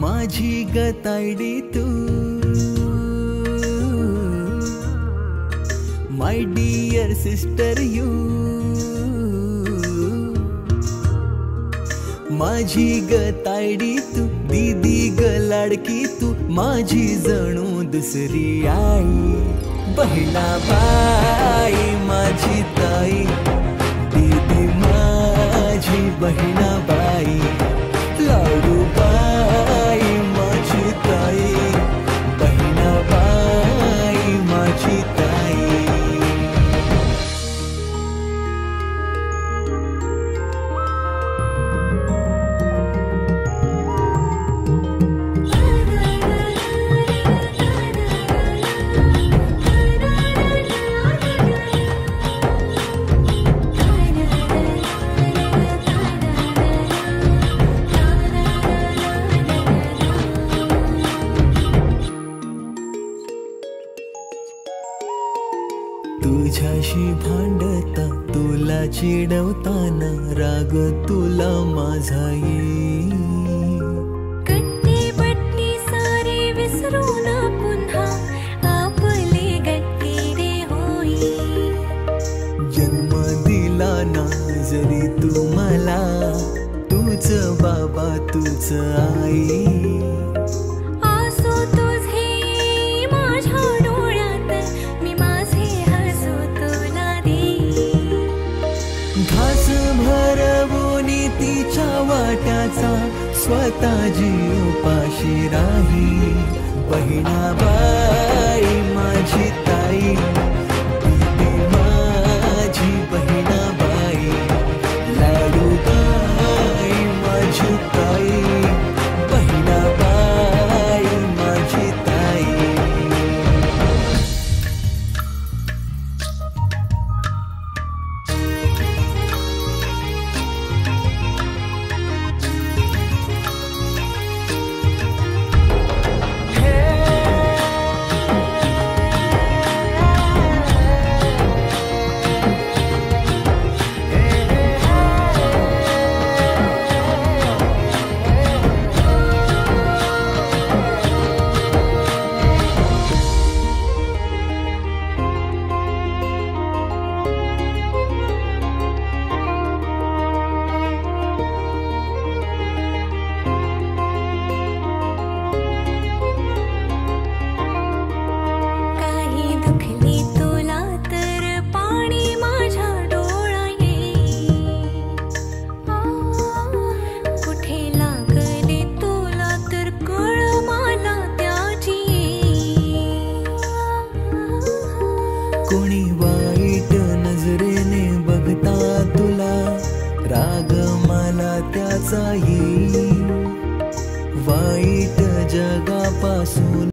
माझी गतायडी तू, माय Deere sister you, माझी गतायडी तू, दीदी ग लाडकी तू, माझी जणू दुसरी आई, बहिणाबाई माझी ताई, दीदी माझी बहिणाबाई, लाडूबाई माझी ताई, बहिणाबाई माझी ताई. तुझ्याशी भांडता, तुला चिडवताना राग तुला माझा येई, गट्टी बट्टी सारे विसरून पुन्हा आपले गट्टी रे होई. जन्म दिला ना जरी तू मला, तूच बाबा तूच आई, घास भरवूनी तिच्या वाट्याचा स्वतः जीव उपाशी राही, बहिणाबाई माझी ताई, दीदी माझी बहिणाबाई, लाडूबाई माझी ताई, बहिणाबाई माझी ताई. कोणी वाईट नजरेने बघता तुला, राग मला त्याचा येईल, वाईट जगापासून